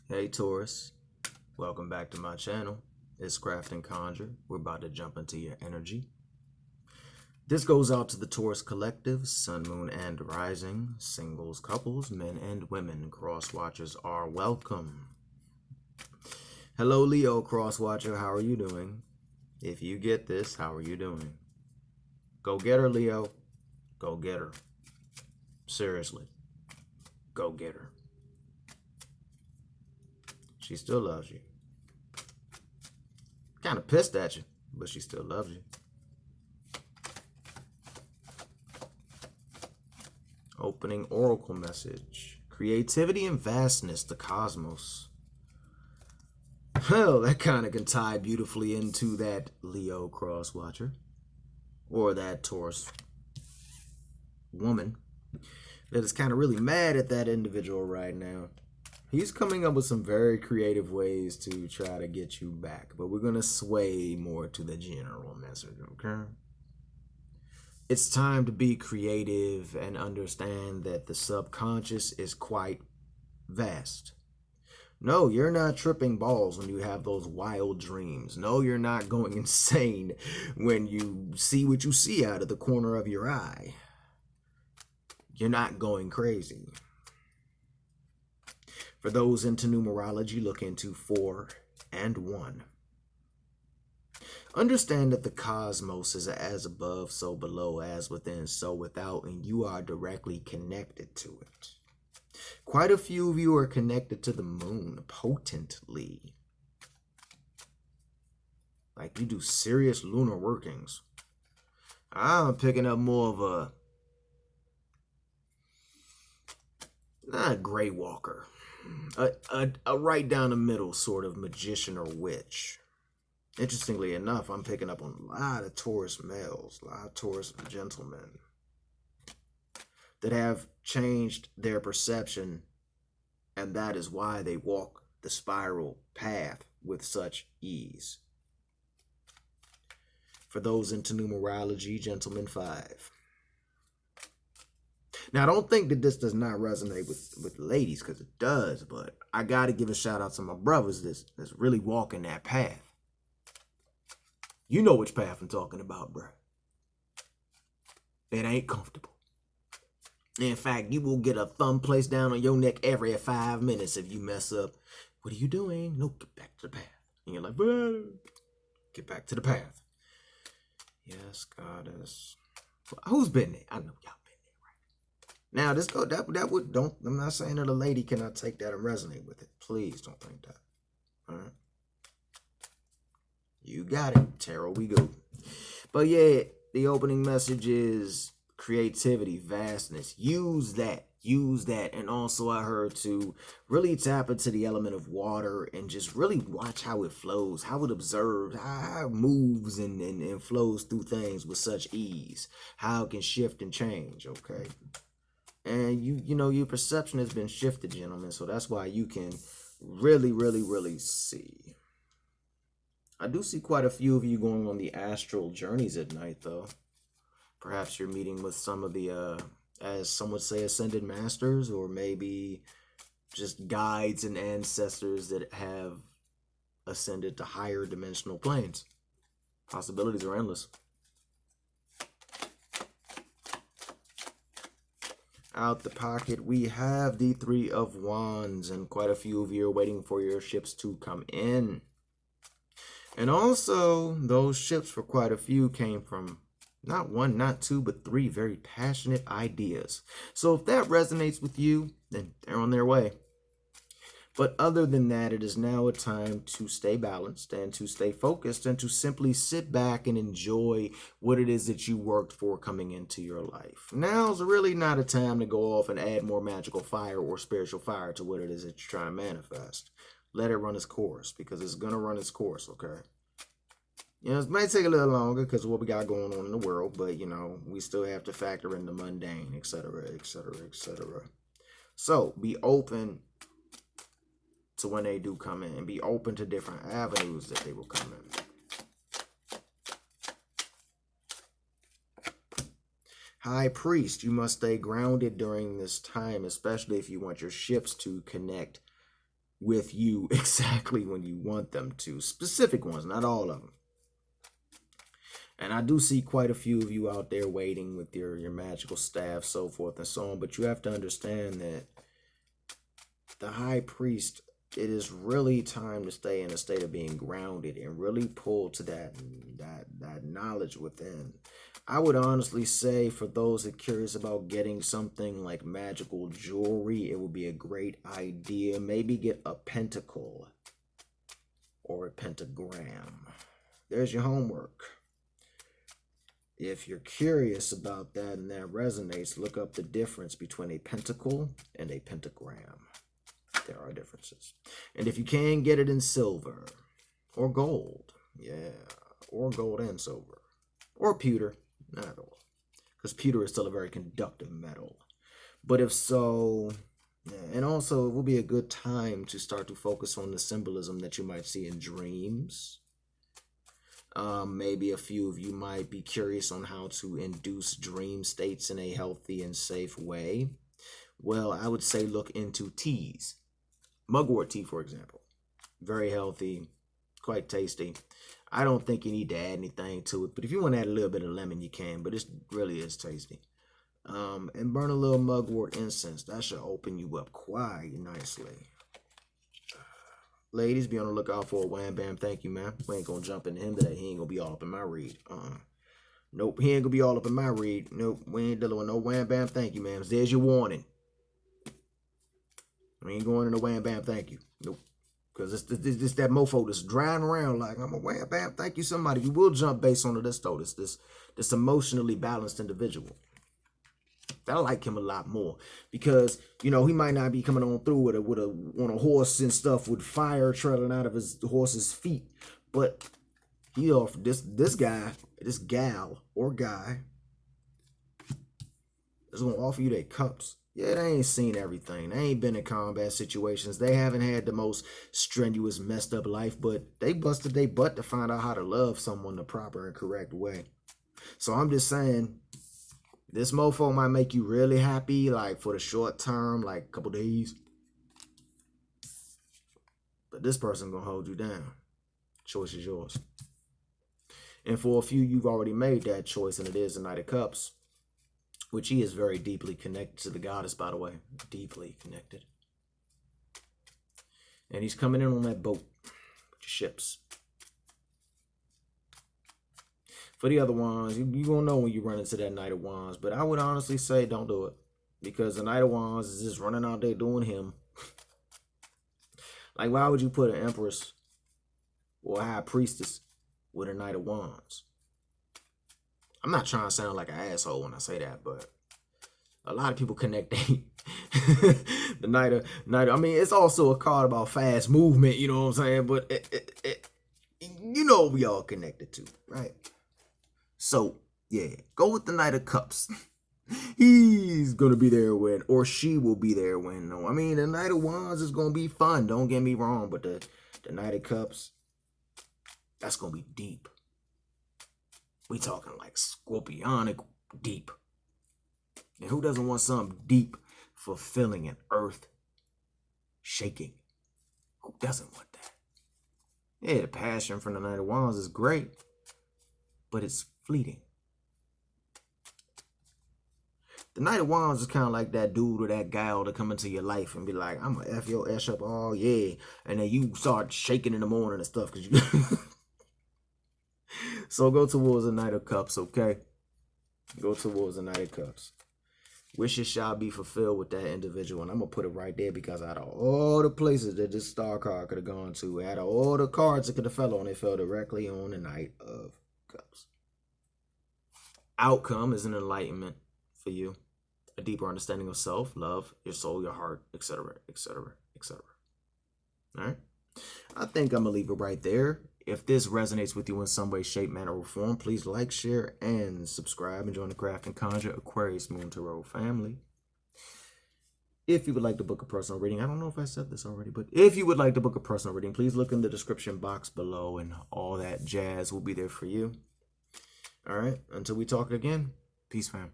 Hey Taurus, welcome back to my channel. It's Craft and Conjure. We're about to jump into your energy. This goes out to the Taurus collective, Sun, Moon, and Rising, singles, couples, men and women. Cross watchers are welcome. Hello Leo cross watcher, how are you doing? If you get this, how are you doing? Go get her, Leo. Go get her. Seriously, go get her. She still loves you. Kind of pissed at you, but she still loves you. Opening oracle message. Creativity and vastness, the cosmos. Well, that kind of can tie beautifully into that Leo cross watcher. Or that Taurus woman that is kind of really mad at that individual right now. He's coming up with some very creative ways to try to get you back. But we're going to sway more to the general message, okay? It's time to be creative and understand that the subconscious is quite vast. No, you're not tripping balls when you have those wild dreams. No, you're not going insane when you see what you see out of the corner of your eye. You're not going crazy. For those into numerology, look into 4 and 1. Understand that the cosmos is as above, so below, as within, so without, and you are directly connected to it. Quite a few of you are connected to the moon potently. Like you do serious lunar workings. I'm picking up more of a, not a gray walker, a right down the middle sort of magician or witch. Interestingly enough, I'm picking up on a lot of Taurus males, a lot of Taurus gentlemen that have changed their perception, and that is why they walk the spiral path with such ease. For those into numerology, gentlemen 5. Now, I don't think that this does not resonate with ladies, because it does, but I got to give a shout out to my brothers that's really walking that path. You know which path I'm talking about, bro. It ain't comfortable. In fact, you will get a thumb placed down on your neck every 5 minutes if you mess up. What are you doing? No, get back to the path. And you're like, get back to the path. Yes, goddess. Who's been there? I know y'all been there, right? Now, this go that would don't. I'm not saying that a lady cannot take that and resonate with it. Please don't think that. All right. You got it. Tarot, we go. But yeah, the opening message is creativity, vastness. Use that. Use that. And also I heard to really tap into the element of water and just really watch how it flows, how it observes, how it moves and flows through things with such ease, how it can shift and change, okay? And you know, your perception has been shifted, gentlemen, so that's why you can really see. I do see quite a few of you going on the astral journeys at night, though. Perhaps you're meeting with some of the, as some would say, ascended masters, or maybe just guides and ancestors that have ascended to higher dimensional planes. Possibilities are endless. Out the pocket, we have the 3 of Wands, and quite a few of you are waiting for your ships to come in. And also, those ships for quite a few came from not 1, not 2, but 3 very passionate ideas. So if that resonates with you, then they're on their way. But other than that, it is now a time to stay balanced and to stay focused and to simply sit back and enjoy what it is that you worked for coming into your life. Now's really not a time to go off and add more magical fire or spiritual fire to what it is that you're trying to manifest. Let it run its course, because it's going to run its course, okay? You know, it might take a little longer because of what we got going on in the world, but, you know, we still have to factor in the mundane, etc., etc., etc. So, be open to when they do come in, and be open to different avenues that they will come in. High Priest, you must stay grounded during this time, especially if you want your ships to connect with you exactly when you want them to. Specific ones, not all of them. And I do see quite a few of you out there waiting with your magical staff, so forth and so on. But you have to understand that the high priest, it is really time to stay in a state of being grounded and really pull to that knowledge within. I would honestly say for those that are curious about getting something like magical jewelry, it would be a great idea. Maybe get a pentacle or a pentagram. There's your homework. If you're curious about that and that resonates, look up the difference between a pentacle and a pentagram. There are differences. And if you can, get it in silver or gold. Yeah, or gold and silver. Or pewter, not at all. Because pewter is still a very conductive metal. But if so, yeah, and also it will be a good time to start to focus on the symbolism that you might see in dreams. Maybe a few of you might be curious on how to induce dream states in a healthy and safe way. Well, I would say look into teas. Mugwort tea, for example. Very healthy, quite tasty. I don't think you need to add anything to it, but if you want to add a little bit of lemon, you can, but it really is tasty. And burn a little mugwort incense. That should open you up quite nicely. Ladies, be on the lookout for a wham bam thank you, man. We ain't gonna jump into him today. He ain't gonna be all up in my read. Nope, he ain't gonna be all up in my read. Nope, we ain't dealing with no wham bam thank you, man. There's your warning. We ain't going into wham bam thank you. Nope. Because it's that mofo that's driving around like, I'm a wham bam thank you somebody. You will jump based on this though. This emotionally balanced individual. I like him a lot more because, you know, he might not be coming on through on a horse and stuff with fire trailing out of his horse's feet, but he offered this gal or guy is gonna offer you their cups. Yeah, they ain't seen everything. They ain't been in combat situations. They haven't had the most strenuous, messed up life, but they busted their butt to find out how to love someone the proper and correct way. So I'm just saying, this mofo might make you really happy, like for the short term, like a couple days. But this person gonna hold you down. Choice is yours. And for a few, you've already made that choice, and it is the Knight of Cups, which he is very deeply connected to the goddess, by the way. Deeply connected. And he's coming in on that boat with your ships. For the other ones, you're going to know when you run into that Knight of Wands. But I would honestly say don't do it. Because the Knight of Wands is just running out there doing him. Like, why would you put an Empress or a High Priestess with a Knight of Wands? I'm not trying to sound like an asshole when I say that, but a lot of people connect the Knight of, I mean, it's also a card about fast movement, you know what I'm saying? But you know what we all connected to, right? So, yeah, go with the Knight of Cups. He's going to be there when, or she will be there when, no. I mean, the Knight of Wands is going to be fun, don't get me wrong, but the Knight of Cups, that's going to be deep. We talking like scorpionic deep. And who doesn't want something deep, fulfilling, and earth shaking? Who doesn't want that? Yeah, the passion from the Knight of Wands is great, but it's fleeting. The Knight of Wands is kind of like that dude or that gal to come into your life and be like, I'm going to F your ass up, oh yeah. And then you start shaking in the morning and stuff because you... So go towards the Knight of Cups, okay? Go towards the Knight of Cups. Wishes shall be fulfilled with that individual. And I'm going to put it right there because out of all the places that this star card could have gone to, out of all the cards it could have fell on, it fell directly on the Knight of Cups. Outcome is an enlightenment for you. A deeper understanding of self, love, your soul, your heart, etc., etc., etc. All right? I think I'm going to leave it right there. If this resonates with you in some way, shape, manner, or form, please like, share, and subscribe and join the Craft and Conjure Aquarius Moon Tarot family. If you would like to book a personal reading, I don't know if I said this already, but if you would like to book a personal reading, please look in the description box below and all that jazz will be there for you. All right, until we talk again, peace, fam.